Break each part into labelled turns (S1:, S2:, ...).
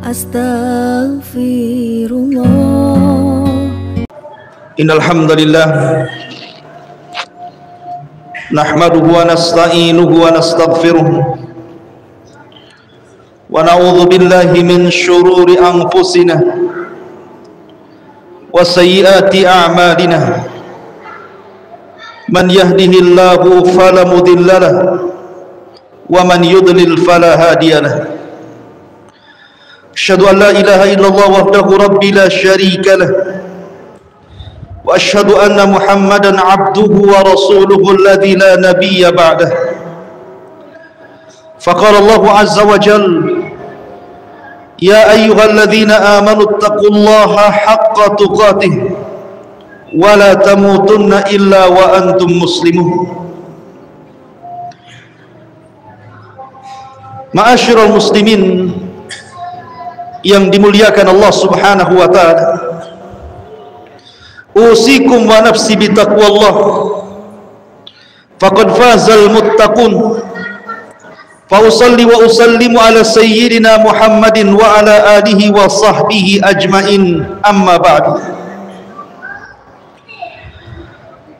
S1: Astaghfirullah.
S2: Innal hamdalillah nahmaduhu wa nasta'inuhu wa nastaghfiruh wa na'udzu billahi min syururi anfusina wa sayyiati a'malina. Man yahdihillahu fala mudhillalah wa man yudlil fala hadiyalah. Asyhadu an la ilaha illallah wahdahu rabbi la syarika lah wa asyhadu anna Muhammadan abduhu wa rasuluhu alladzi la nabiyya ba'dah. Faqala Allah azza wa jalla ya ayyuhalladzina amanu taqullaha haqqa tuqatih wa la tamutunna illa wa antum muslimun. Ma'asyiral muslimin yang dimuliakan Allah Subhanahu wa taala, usikum wa nafsi bitaqwallah faqad fazal muttaqun. Fa usalli wa usallimu ala sayyidina Muhammadin wa ala alihi wa sahbihi ajmain, amma ba'du.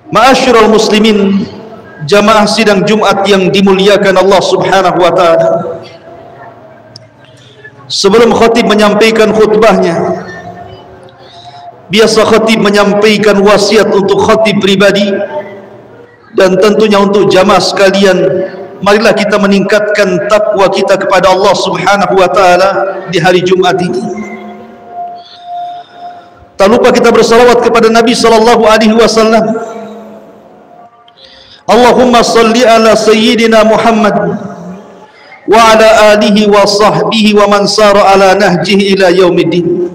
S2: Ma'asyiral muslimin, jamaah sidang Jumat yang dimuliakan Allah Subhanahu wa taala, sebelum khatib menyampaikan khutbahnya, biasa khatib menyampaikan wasiat untuk khatib pribadi dan tentunya untuk jamaah sekalian. Marilah kita meningkatkan takwa kita kepada Allah Subhanahu wa taala di hari Jumat ini. Tak lupa kita bersalawat kepada Nabi sallallahu alaihi wasallam. Allahumma salli ala sayyidina Muhammad wa ala alihi wa sahbihi wa man sara ala nahjihi ila yaumiddin.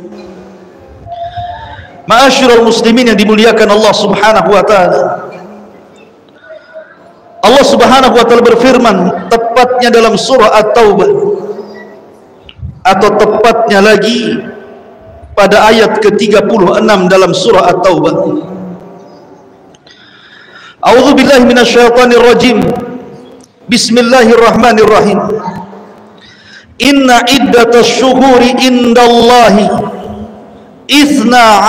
S2: Ma'asyiral muslimin yang dimuliakan Allah Subhanahu wa taala, Allah Subhanahu wa taala berfirman tepatnya dalam surah At-Taubah, atau tepatnya lagi pada ayat ke-36 dalam surah At-Taubah. A'udzu billahi minasyaitonir rajim. Bismillahirrahmanirrahim. Inna iddatasy syuhuri indallahi 12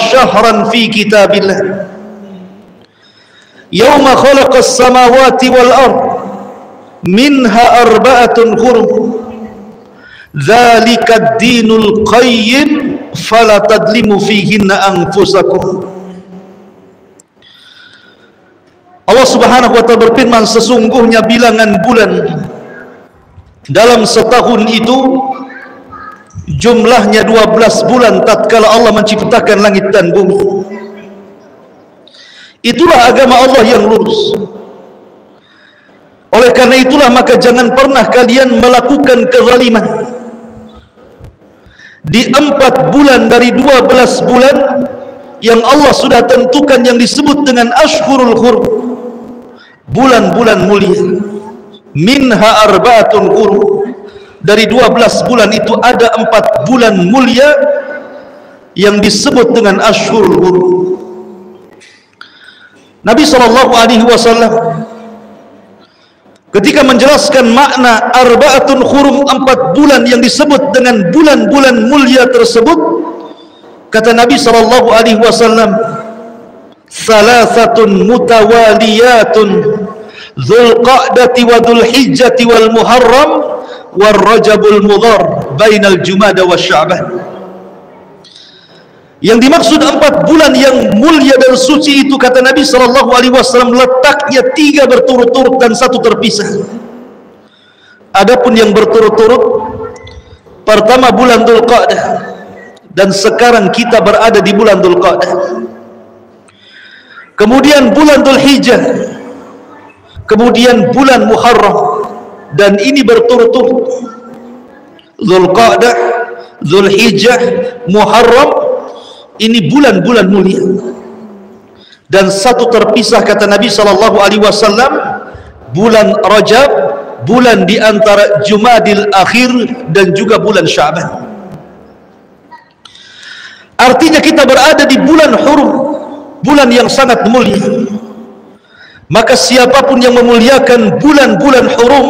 S2: syahran fi kitabillah yauma khalaqas samawati wal ard minha arba'atun hurum dzalikad dinul qayyim fala tadlimu fihinna anfusakum. Allah Subhanahu wa taala berfirman, sesungguhnya bilangan bulan dalam setahun itu jumlahnya 12 bulan tatkala Allah menciptakan langit dan bumi. Itulah agama Allah yang lurus. Oleh karena itulah maka jangan pernah kalian melakukan kezaliman di 4 bulan dari 12 bulan yang Allah sudah tentukan, yang disebut dengan Ashhurul Hurum, bulan-bulan mulia. Minha arba'atun hurum, dari 12 bulan itu ada 4 bulan mulia yang disebut dengan Ashhurul Hurum. Nabi SAW ketika menjelaskan makna arba'atun hurum, 4 bulan yang disebut dengan bulan-bulan mulia tersebut, kata Nabi SAW, salasatun mutawaliyatun Dzulqa'dati wa Dzulhijjati wal Muharram war Rajabul Mudhar bainal Jumada wa Sya'ban. Yang dimaksud 4 bulan yang mulia dan suci itu, kata Nabi SAW, letaknya 3 berturut-turut dan 1 terpisah. Adapun yang berturut-turut, pertama bulan Dzulqa'dah, dan sekarang kita berada di bulan Dzulqa'dah. Kemudian bulan Dzulhijjah, kemudian bulan Muharram, dan ini berturut-turut. Dzulqa'dah, Dzulhijjah, Muharram, ini bulan-bulan mulia. Dan 1 terpisah, kata Nabi SAW, bulan Rajab, bulan di antara Jumadil Akhir dan juga bulan Sya'ban. Artinya kita berada di bulan hurum, bulan yang sangat mulia. Maka siapapun yang memuliakan bulan-bulan hurum,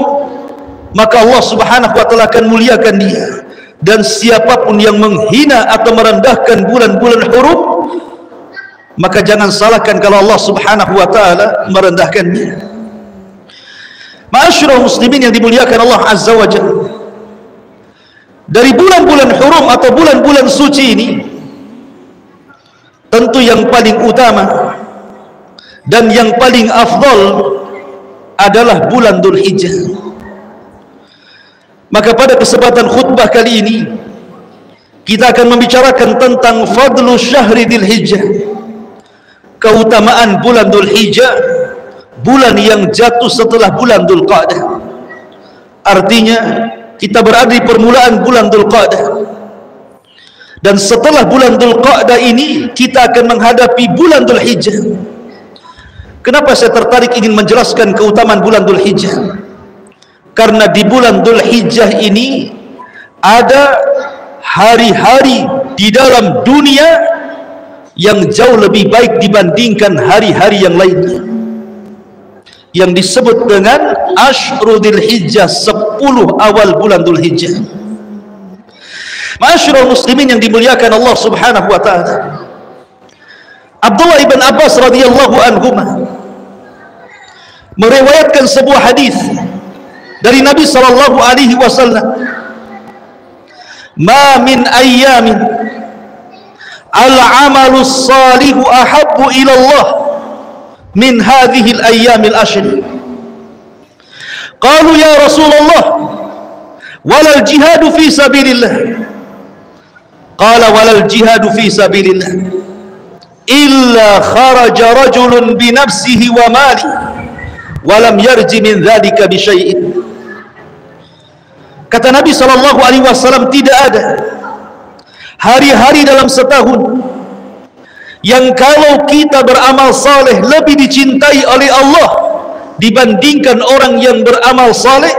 S2: maka Allah Subhanahu wa taala akan muliakan dia. Dan siapapun yang menghina atau merendahkan bulan-bulan hurum, maka jangan salahkan kalau Allah subhanahu wa ta'ala merendahkannya. Ma'asyiral muslimin yang dimuliakan Allah azza wa jalla, dari bulan-bulan hurum atau bulan-bulan suci ini, tentu yang paling utama dan yang paling afdal adalah bulan Dzulhijjah. Maka pada kesempatan khutbah kali ini kita akan membicarakan tentang fadlu syahri Dzulhijjah, keutamaan bulan Dzulhijjah, bulan yang jatuh setelah bulan Dzulqa'dah. Artinya kita berada di permulaan bulan Dzulqa'dah, dan setelah bulan Dzulqa'dah ini kita akan menghadapi bulan Dzulhijjah. Kenapa saya tertarik ingin menjelaskan keutamaan bulan Dzulhijjah? Karena di bulan Dzulhijjah ini ada hari-hari di dalam dunia yang jauh lebih baik dibandingkan hari-hari yang lainnya, yang disebut dengan Ashru Dzulhijjah, 10 awal bulan Dzulhijjah. Ma'asyiral muslimin yang dimuliakan Allah subhanahu wa ta'ala, Abdullah ibn Abbas radhiyallahu anhuma meriwayatkan sebuah hadis dari Nabi sallallahu alaihi wasallam, "Ma min ayyamin al-'amalu salihu ahabbu ila Allah min hadhihi al-ayyam al-ashr." Qalu ya Rasulullah, wala al-jihad fi sabilillah. Qala wala al-jihad fi sabilillah illa kharaja rajulun bi nafsihi wa mali wa lam yarji min dhalika bi syai'in. Kata Nabi SAW, tidak ada hari-hari dalam setahun yang kalau kita beramal saleh lebih dicintai oleh Allah dibandingkan orang yang beramal saleh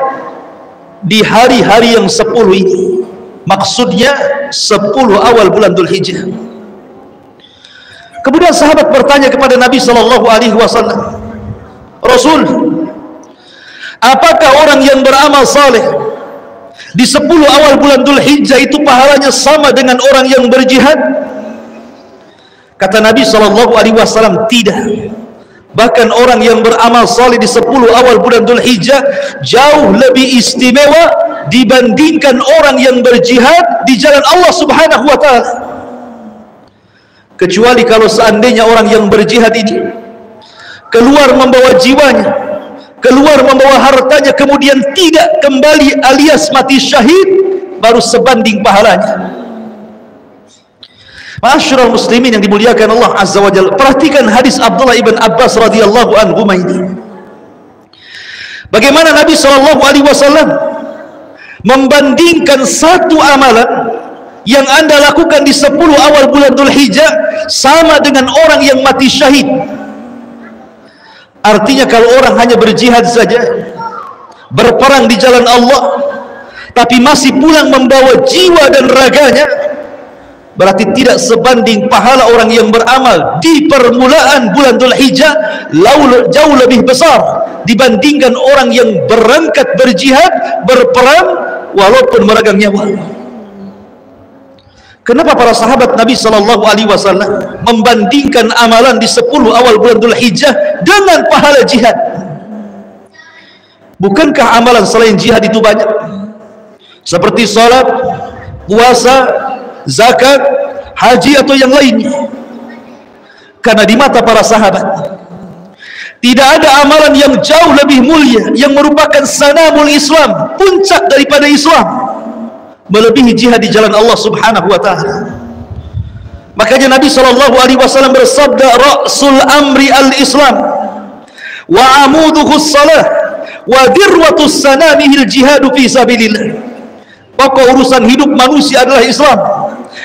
S2: di hari-hari yang 10 ini. Maksudnya 10 awal bulan Dzulhijjah. Kemudian sahabat bertanya kepada Nabi SAW, Rasul, apakah orang yang beramal saleh di 10 awal bulan Dzulhijjah itu pahalanya sama dengan orang yang berjihad? Kata Nabi SAW, tidak. Bahkan orang yang beramal saleh di 10 awal bulan Dzulhijjah jauh lebih istimewa dibandingkan orang yang berjihad di jalan Allah subhanahu wa ta'ala. Kecuali kalau seandainya orang yang berjihad ini keluar membawa jiwanya, keluar membawa hartanya, kemudian tidak kembali alias mati syahid, baru sebanding pahalanya. Ma'asyiral muslimin yang dimuliakan Allah azza wa jalla, perhatikan hadis Abdullah ibn Abbas radhiyallahu anhu ini. Bagaimana Nabi SAW membandingkan satu amalan yang anda lakukan di 10 awal bulan Dzulhijjah sama dengan orang yang mati syahid. Artinya kalau orang hanya berjihad saja, berperang di jalan Allah, tapi masih pulang membawa jiwa dan raganya, berarti tidak sebanding pahala orang yang beramal di permulaan bulan Dzulhijjah jauh lebih besar dibandingkan orang yang berangkat berjihad, berperang walaupun meregang nyawa. Kenapa para sahabat Nabi SAW membandingkan amalan di 10 awal bulan Dzulhijjah dengan pahala jihad? Bukankah amalan selain jihad itu banyak? Seperti salat, puasa, zakat, haji atau yang lainnya. Karena di mata para sahabat tidak ada amalan yang jauh lebih mulia, yang merupakan sanamul Islam, puncak daripada Islam, melebihi jihad di jalan Allah subhanahu wa ta'ala. Makanya Nabi SAW bersabda, ra'sul amri al-Islam wa amuduhu salah wa dirwatus sanamihil jihadu fi sabilillah. Pokok urusan hidup manusia adalah Islam,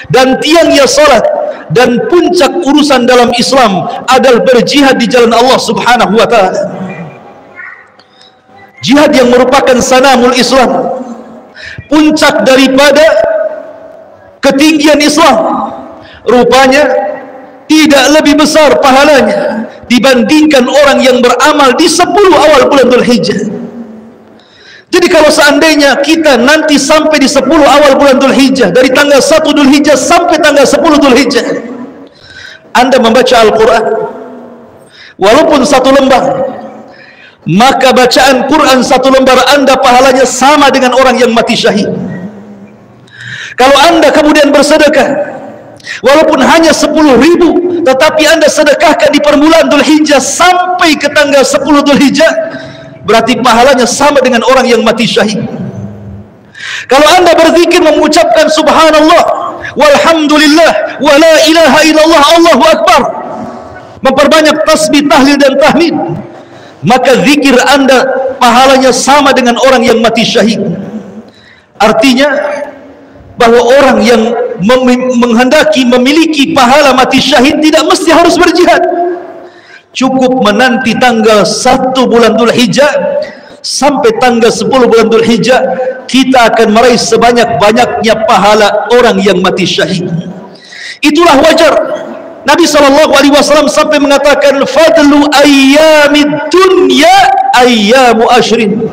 S2: dan tiangnya salat, dan puncak urusan dalam Islam adalah berjihad di jalan Allah subhanahu wa ta'ala. Jihad yang merupakan sanamul Islam, puncak daripada ketinggian Islam, rupanya tidak lebih besar pahalanya dibandingkan orang yang beramal di 10 awal bulan Dzulhijjah. Jadi kalau seandainya kita nanti sampai di 10 awal bulan Dhul Hijjah, dari tanggal 1 Dhul Hijjah sampai tanggal 10 Dhul Hijjah, Anda membaca Al-Quran walaupun 1 lembar, maka bacaan Quran 1 lembar Anda pahalanya sama dengan orang yang mati syahid. Kalau Anda kemudian bersedekah walaupun hanya 10.000, tetapi Anda sedekahkan di permulaan Dhul Hijjah sampai ke tanggal 10 Dhul Hijjah, berarti pahalanya sama dengan orang yang mati syahid. Kalau Anda berzikir mengucapkan subhanallah walhamdulillah wa la ilaha illallah Allahu akbar, memperbanyak tasbih, tahlil dan tahmid, maka zikir Anda pahalanya sama dengan orang yang mati syahid. Artinya bahwa orang yang menghendaki memiliki pahala mati syahid tidak mesti harus berjihad. Cukup menanti tanggal 1 bulan Dhul Hijjah sampai tanggal 10 bulan Dhul Hijjah, kita akan meraih sebanyak-banyaknya pahala orang yang mati syahid. Itulah wajar Nabi SAW sampai mengatakan, fadlu ayyamid dunya ayyamu ashrin.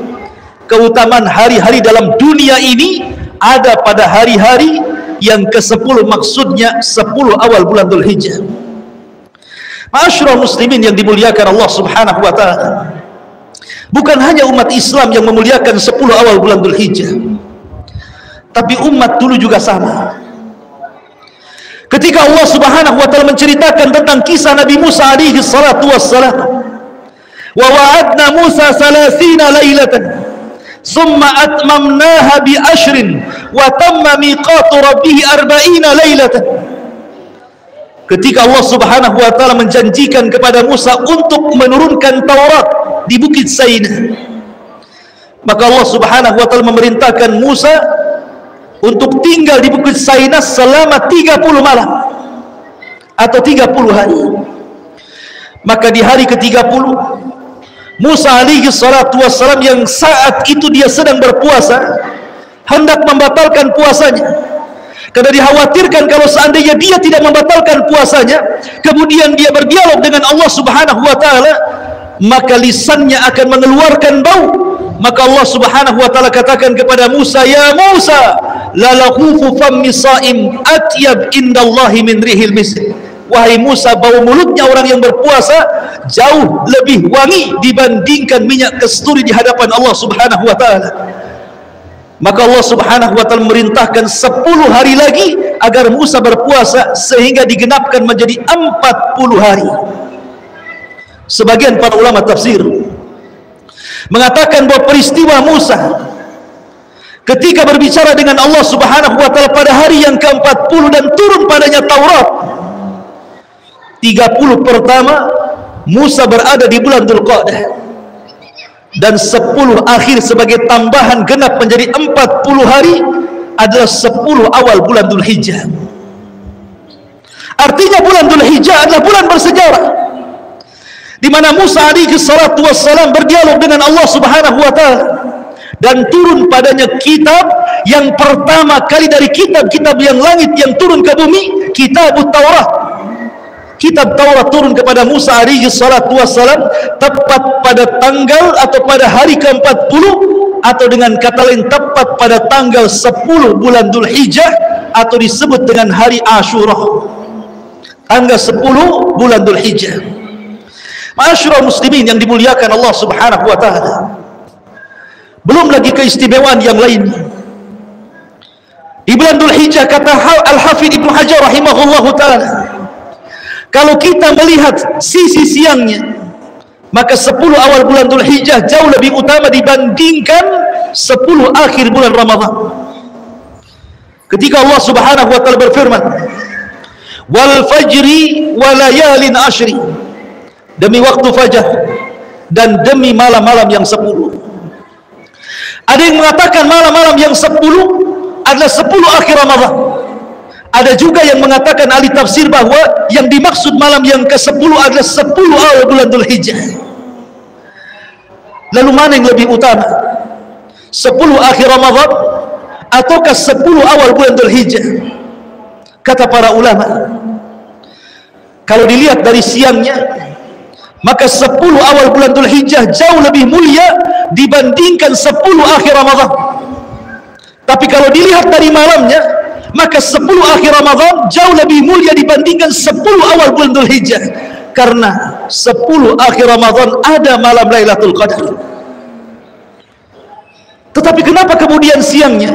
S2: Keutamaan hari-hari dalam dunia ini ada pada hari-hari yang ke-10, maksudnya 10 awal bulan Dhul Hijjah. Ma'asyiral muslimin yang dimuliakan Allah Subhanahu wa taala, bukan hanya umat Islam yang memuliakan 10 awal bulan Dhul Hijjah, tapi umat dulu juga sama. Ketika Allah Subhanahu wa taala menceritakan tentang kisah Nabi Musa alaihi salatu wassalam, wa wa'adna Musa 30 lailatan summa atmamnaha bi ashrin wa tamma miqatu rabbih 40 lailatan. Ketika Allah Subhanahu wa taala menjanjikan kepada Musa untuk menurunkan Taurat di Bukit Sainah, maka Allah Subhanahu wa taala memerintahkan Musa untuk tinggal di Bukit Sainah selama 30 malam atau 30 hari. Maka di hari ke-30, Musa alaihi salatu wassalam yang saat itu dia sedang berpuasa, hendak membatalkan puasanya karena dikhawatirkan kalau seandainya dia tidak membatalkan puasanya, kemudian dia berdialog dengan Allah Subhanahu wa taala, maka lisannya akan mengeluarkan bau. Maka Allah Subhanahu wa taala katakan kepada Musa, ya Musa, la lahufu fammi shaim atyab indallahi min rihil misk. Wahai Musa, bau mulutnya orang yang berpuasa jauh lebih wangi dibandingkan minyak kasturi di hadapan Allah Subhanahu wa taala. Maka Allah Subhanahu wa taala merintahkan 10 hari lagi agar Musa berpuasa sehingga digenapkan menjadi 40 hari. Sebagian para ulama tafsir mengatakan bahwa peristiwa Musa ketika berbicara dengan Allah Subhanahu wa taala pada hari yang ke-40 dan turun padanya Taurat, 30 pertama Musa berada di bulan Dzulqa'dah, dan 10 akhir sebagai tambahan genap menjadi 40 hari adalah 10 awal bulan Dhul Hijjah. Artinya bulan Dhul Hijjah adalah bulan bersejarah di mana Musa alaihi salatu wassalam berdialog dengan Allah Subhanahu wa taala dan turun padanya kitab yang pertama kali dari kitab-kitab yang langit yang turun ke bumi, kitab Taurat. Kitab Taurat turun kepada Musa alaihi salatu wassalam tepat pada tanggal atau pada hari ke-40, atau dengan kata lain tepat pada tanggal 10 bulan Dhul Hijjah, atau disebut dengan hari Ashura, tanggal 10 bulan Dhul Hijjah. Ma'asyiral muslimin yang dimuliakan Allah Subhanahu wa taala, belum lagi keistimewaan yang lainnya. Di bulan Dhul Hijjah, kata Al-Hafidz Ibnu Hajar rahimahullahu taala, kalau kita melihat sisi siangnya, maka 10 awal bulan Dhul Hijjah jauh lebih utama dibandingkan 10 akhir bulan Ramadan. Ketika Allah Subhanahu wa taala berfirman, wal fajri wa layalin ashri, demi waktu fajar dan demi malam-malam yang 10. Ada yang mengatakan malam-malam yang 10 adalah 10 akhir Ramadan. Ada juga yang mengatakan ahli tafsir bahwa yang dimaksud malam yang ke-10 adalah 10 awal bulan Dhul Hijjah. Lalu mana yang lebih utama? 10 akhir Ramadan ataukah 10 awal bulan Dhul Hijjah? Kata para ulama, kalau dilihat dari siangnya, maka 10 awal bulan Dzulhijjah jauh lebih mulia dibandingkan 10 akhir Ramadan. Tapi kalau dilihat dari malamnya, maka 10 akhir Ramadan jauh lebih mulia dibandingkan 10 awal bulan Dzulhijjah, karena 10 akhir Ramadan ada malam Lailatul Qadar. Tetapi kenapa kemudian siangnya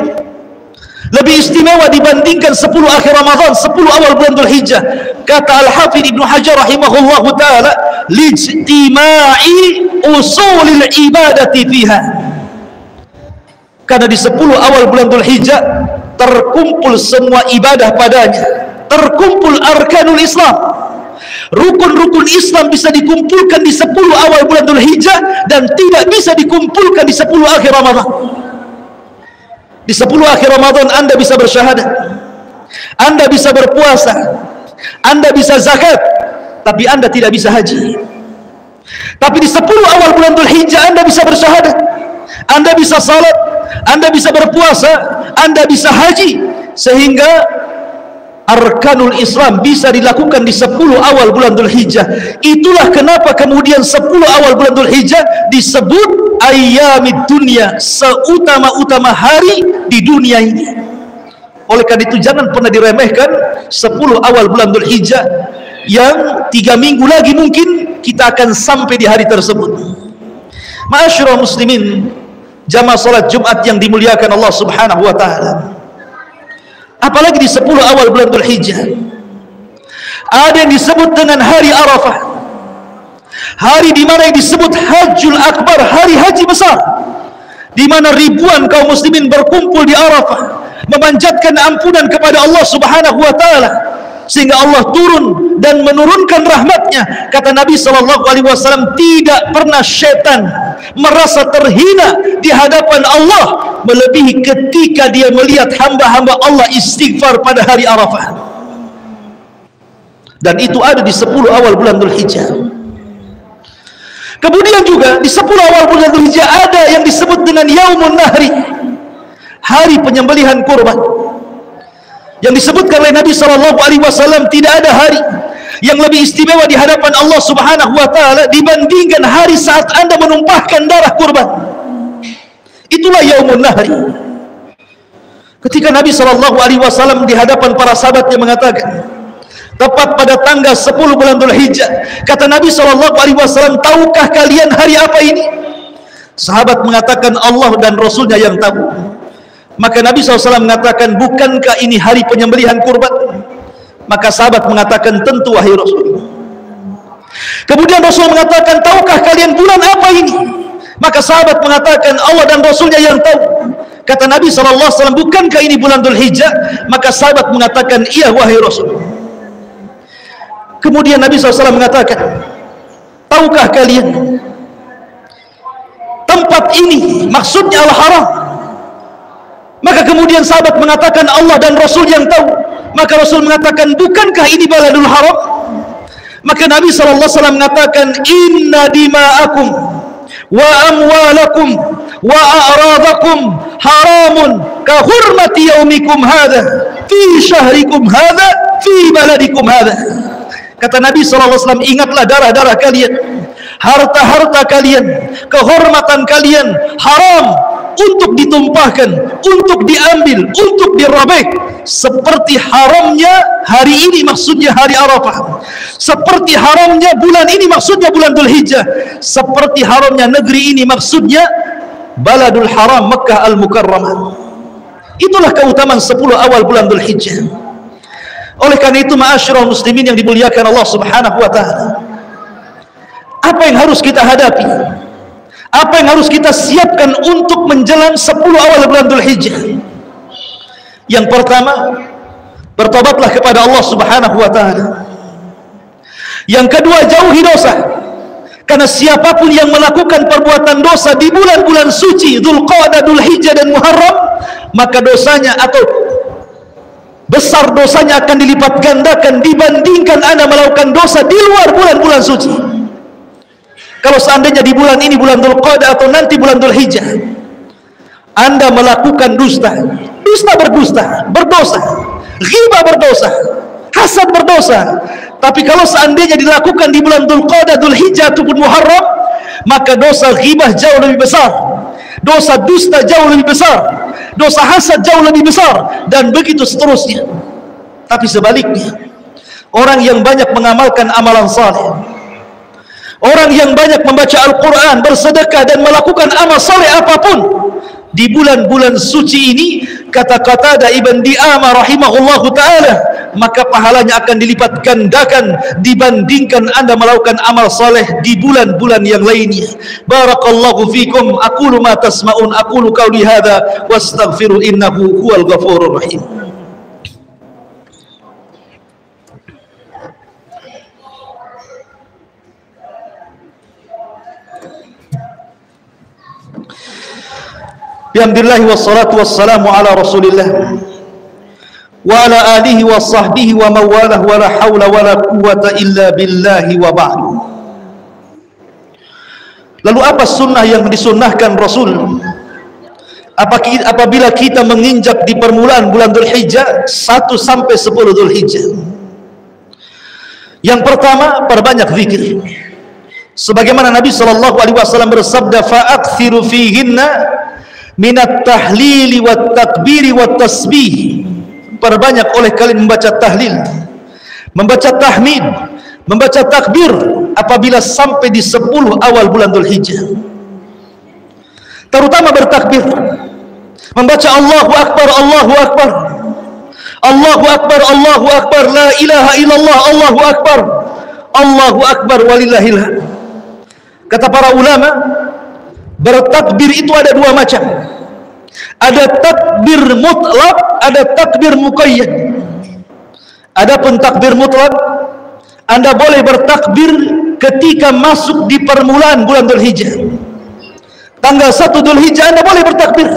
S2: lebih istimewa dibandingkan 10 akhir Ramadan, 10 awal bulan Dzulhijjah? Kata Al-Hafidz Ibnu Hajar rahimahullahu taala, lijtima'i usulil ibadati fiha. Karena di 10 awal bulan Dzulhijjah terkumpul semua ibadah padanya, terkumpul arkanul Islam. Rukun-rukun Islam bisa dikumpulkan di 10 awal bulan Dzulhijjah dan tidak bisa dikumpulkan di 10 akhir Ramadan. Di 10 akhir Ramadan Anda bisa bersyahadat, Anda bisa berpuasa, Anda bisa zakat, tapi Anda tidak bisa haji. Tapi di 10 awal bulan Dzulhijjah Anda bisa bersyahadat, Anda bisa salat, Anda bisa berpuasa, Anda bisa haji, sehingga arkanul Islam bisa dilakukan di 10 awal bulan Dzulhijjah. Itulah kenapa kemudian 10 awal bulan Dzulhijjah disebut ayyamid dunya, seutama-utama hari di dunia ini. Oleh karena itu jangan pernah diremehkan 10 awal bulan Dzulhijjah yang 3 minggu lagi mungkin kita akan sampai di hari tersebut. Ma'asyiral muslimin, jamaah salat Jumat yang dimuliakan Allah Subhanahu wa taala. Apalagi di 10 awal bulan Dzulhijjah ada yang disebut dengan hari Arafah, hari di mana yang disebut Hajjul Akbar, hari haji besar, di mana ribuan kaum muslimin berkumpul di Arafah memanjatkan ampunan kepada Allah Subhanahu wa taala, sehingga Allah turun dan menurunkan rahmatnya. Kata Nabi SAW, tidak pernah syaitan merasa terhina di hadapan Allah melebihi ketika dia melihat hamba-hamba Allah istighfar pada hari Arafah. Dan itu ada di 10 awal bulan Dzulhijjah. Kemudian juga di 10 awal bulan Dzulhijjah ada yang disebut dengan Yaumun Nahri, hari penyembelihan kurban, yang disebutkan oleh Nabi SAW. Tidak ada hari yang lebih istimewa di hadapan Allah Subhanahu wa taala dibandingkan hari saat Anda menumpahkan darah kurban. Itulah Yaumun Nahri. Ketika Nabi SAW di hadapan para sahabatnya mengatakan, tepat pada tanggal 10 bulan Dzulhijjah, kata Nabi SAW, tahukah kalian hari apa ini? Sahabat mengatakan, Allah dan Rasulnya yang tahu. Maka Nabi SAW mengatakan, bukankah ini hari penyembelihan kurban? Maka sahabat mengatakan, tentu wahai Rasul. Kemudian Rasul mengatakan, tahukah kalian bulan apa ini? Maka sahabat mengatakan, Allah dan Rasulnya yang tahu. Kata Nabi SAW, bukankah ini bulan Dzulhijjah? Maka sahabat mengatakan, iya wahai Rasul. Kemudian Nabi SAW mengatakan, tahukah kalian tempat ini maksudnya Al-Haram? Maka kemudian sahabat mengatakan, Allah dan Rasul yang tahu. Maka Rasul mengatakan, bukankah ini Baladul Haram? Maka Nabi SAW mengatakan, inna dima'akum wa amwalakum wa a'radakum haramun ka hurmati yaumikum hadha fi syahrikum hadha fi baladikum hadha. Kata Nabi SAW, ingatlah darah-darah kalian, harta-harta kalian, kehormatan kalian haram untuk ditumpahkan, untuk diambil, untuk dirobek, seperti haramnya hari ini, maksudnya hari Arafah, seperti haramnya bulan ini, maksudnya bulan Dzulhijjah, seperti haramnya negeri ini, maksudnya Baladul Haram, Makkah Al-Mukarramah. Itulah keutamaan 10 awal bulan Dzulhijjah. Oleh karena itu, ma'asyiral muslimin yang dimuliakan Allah Subhanahu wa taala, apa yang harus kita hadapi, apa yang harus kita siapkan untuk menjelang 10 awal bulan Dzulhijjah? Yang pertama, bertobatlah kepada Allah Subhanahu wa taala. Yang kedua, jauhi dosa. Karena siapapun yang melakukan perbuatan dosa di bulan-bulan suci Dzulqa'dah, Dzulhijjah dan Muharram, maka dosanya atau besar dosanya akan dilipat gandakan dibandingkan Anda melakukan dosa di luar bulan-bulan suci. Kalau seandainya di bulan ini, bulan Dzulqa'dah atau nanti bulan Dzulhijjah, Anda melakukan dusta, dusta berdusta, berdosa, ghibah berdosa, hasad berdosa. Tapi kalau seandainya dilakukan di bulan Dzulqa'dah, Dzulhijjah ataupun Muharram, maka dosa ghibah jauh lebih besar, dosa dusta jauh lebih besar, dosa hasad jauh lebih besar, dan begitu seterusnya. Tapi sebaliknya, orang yang banyak mengamalkan amalan saleh, orang yang banyak membaca Al-Quran, bersedekah dan melakukan amal saleh apapun di bulan-bulan suci ini, kata Qatadah ibn Di'amah rahimahullahu ta'ala, maka pahalanya akan dilipat gandakan dibandingkan anda melakukan amal saleh di bulan-bulan yang lainnya. Barakallahu fikum, aqulu ma tasma'un, aqulu qawli hadha wastaghfiru innahu huwal ghafurur rahim. Alhamdulillah wassalatu wassalamu ala rasulillah wa ala alihi wa sahbihi wa mawalah wa la hawla wa la quwata illa billahi wa ba'du. Lalu apa sunnah yang disunnahkan Rasul apabila kita menginjak di permulaan bulan Dzulhijjah 1 sampai 10 Dzulhijjah? Yang pertama, perbanyak zikir. Sebagaimana Nabi SAW bersabda, fa'akthiru fihinna minat tahlili wat takbiri wat tasbih. Perbanyak oleh kalian membaca tahlil, membaca tahmid, membaca takbir apabila sampai di 10 awal bulan Dzulhijjah. Terutama bertakbir, membaca Allahu Akbar, Allahu Akbar, Allahu Akbar, Allahu Akbar, la ilaha illallah, Allahu Akbar, Allahu Akbar walillahil hamd. Kata para ulama, bertakbir itu ada 2 macam. Ada takbir mutlak, ada takbir muqayyad. Adapun takbir mutlak, anda boleh bertakbir ketika masuk di permulaan bulan Dzulhijjah. Tanggal 1 Dzulhijjah anda boleh bertakbir.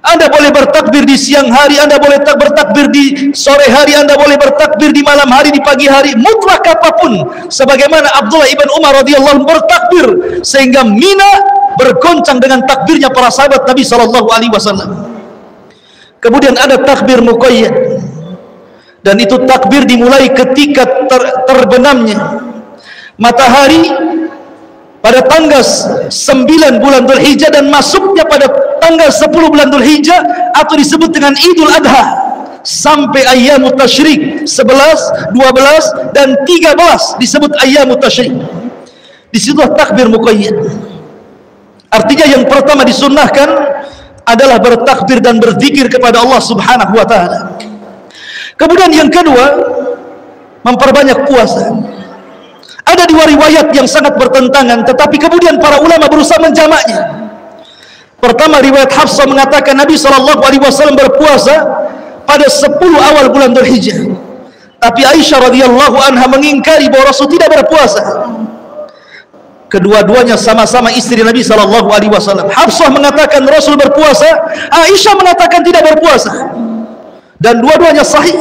S2: Anda boleh bertakbir di siang hari, anda boleh bertakbir di sore hari, anda boleh bertakbir di malam hari, di pagi hari, mutlak apapun. Sebagaimana Abdullah ibn Umar radhiyallahu anhu bertakbir sehingga Mina bergoncang dengan takbirnya para sahabat Nabi SAW. Kemudian ada takbir muqayyad, dan itu takbir dimulai ketika terbenamnya matahari pada tanggal 9 bulan Dzulhijjah dan masuknya pada tanggal 10 bulan Dzulhijjah, atau disebut dengan Idul Adha, sampai ayyamut tasyrik 11, 12 dan 13 disebut ayyamut tasyrik. Disitulah takbir muqayyad. Artinya yang pertama disunnahkan adalah bertakbir dan berzikir kepada Allah Subhanahu wa taala. Kemudian yang kedua, memperbanyak puasa. Ada 2 riwayat yang sangat bertentangan, tetapi kemudian para ulama berusaha menjamaknya. Pertama, riwayat Hafsah mengatakan Nabi SAW berpuasa pada 10 awal bulan Dzulhijjah. Tapi Aisyah radhiyallahu anha mengingkari bahwa Rasul tidak berpuasa. Kedua-duanya sama-sama istri Nabi SAW. Hafsah mengatakan Rasul berpuasa, Aisyah mengatakan tidak berpuasa, dan dua-duanya sahih.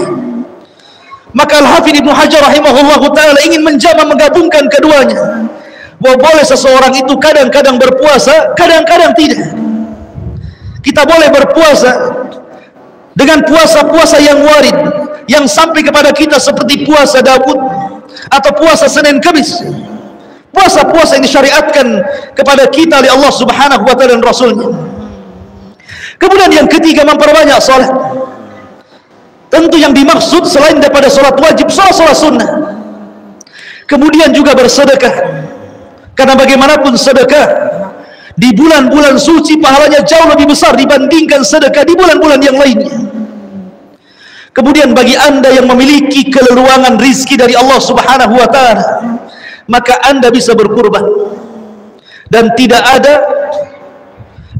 S2: Maka Al-Hafidz Ibnu Hajar rahimahullahu ta'ala ingin menggabungkan keduanya, bahwa boleh seseorang itu kadang-kadang berpuasa, kadang-kadang tidak. Kita boleh berpuasa dengan puasa-puasa yang warid, yang sampai kepada kita seperti puasa Daud atau puasa Senin Kamis, puasa-puasa yang disyariatkan kepada kita oleh Allah Subhanahu wa ta'ala dan Rasulnya. Kemudian yang ketiga, memperbanyak salat. Tentu yang dimaksud selain daripada salat wajib, salat sunnah. Kemudian juga bersedekah, karena bagaimanapun sedekah di bulan-bulan suci pahalanya jauh lebih besar dibandingkan sedekah di bulan-bulan yang lainnya. Kemudian bagi anda yang memiliki keleluangan rizki dari Allah Subhanahu wa ta'ala, maka anda bisa berkurban. Dan tidak ada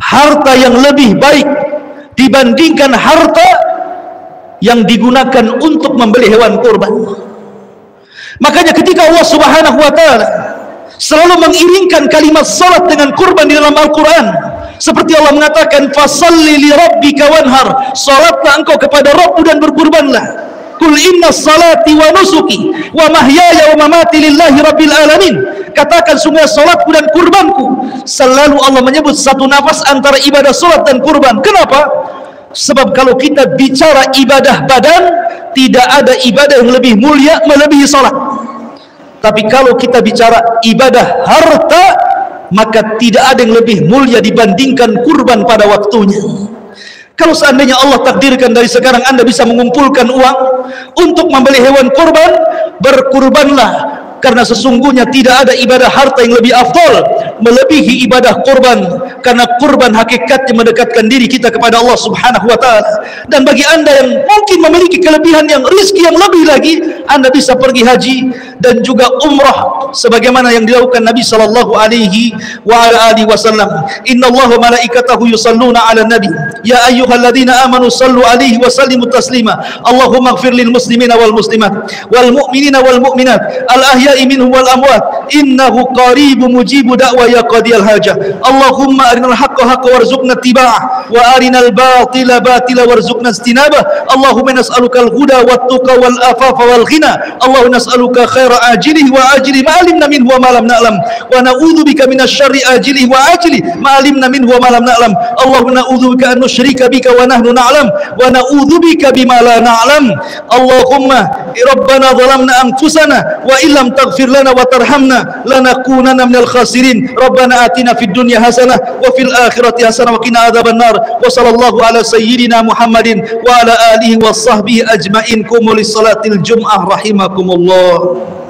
S2: harta yang lebih baik dibandingkan harta yang digunakan untuk membeli hewan kurban. Makanya ketika Allah Subhanahu wa ta'ala selalu mengiringkan kalimat salat dengan kurban di dalam Al-Quran, seperti Allah mengatakan, fasalli li rabbika wanhar, salatlah engkau kepada Rabbmu dan berkurbanlah. Qul inna salati wa nusuki wa mahyaya wa mamati lillahi rabbil alamin. Katakan sungguh salatku dan kurbanku. Selalu Allah menyebut satu nafas antara ibadah salat dan kurban. Kenapa? Sebab kalau kita bicara ibadah badan, tidak ada ibadah yang lebih mulia melebihi salat. Tapi kalau kita bicara ibadah harta, maka tidak ada yang lebih mulia dibandingkan kurban pada waktunya. Kalau seandainya Allah takdirkan dari sekarang Anda bisa mengumpulkan uang untuk membeli hewan kurban, berkurbanlah. Karena sesungguhnya tidak ada ibadah harta yang lebih afdal melebihi ibadah kurban. Karena kurban hakikatnya mendekatkan diri kita kepada Allah Subhanahu wa taala. Dan bagi Anda yang mungkin memiliki kelebihan yang rezeki yang lebih lagi, Anda bisa pergi haji dan juga umrah sebagaimana yang dilakukan Nabi sallallahu alaihi wasallam. Innallaha wa malaikatahu yusalluna 'alan nabi ya ayyuhalladzina amanu sallu alaihi wa sallimu taslima. Allahumma ighfir lil muslimina wal muslimat wal mu'minina wal mu'minat al ahya'i minhum wal amwat innahu qaribun mujibu da'wa ya qadiyal hajah. Allahumma arinal haqqa haqqa warzuqna ittiba'ah wa arinal batila batila warzuqna istinabah. Allahumma nas'aluka al-huda wat tuqa wal afafa wal ghina. Allahumma nas'aluka khaira ajilihi wa ajili ma alimna minhu wa ma lam na'lam wa na'udzubika minasy syarri ajilihi wa ajili ma alimna minhu wa ma lam na'lam. Allahumma na'udzubika an nusyrika bika wa nahnu na'lam wa na'udzubika bima la na'lam. Allahumma rabbana zalamna anfusana wa illam taghfir lana wa tarhamna lanakunanna minal khasirin. Rabbana atina fid dunya hasanah wa fil akhirati hasanah wa qina adzabannar. Wa sallallahu ala sayyidina Muhammadin wa ala alihi wa sahbihi ajmain. Qumu lis salatil jum'ah rahimakumullah.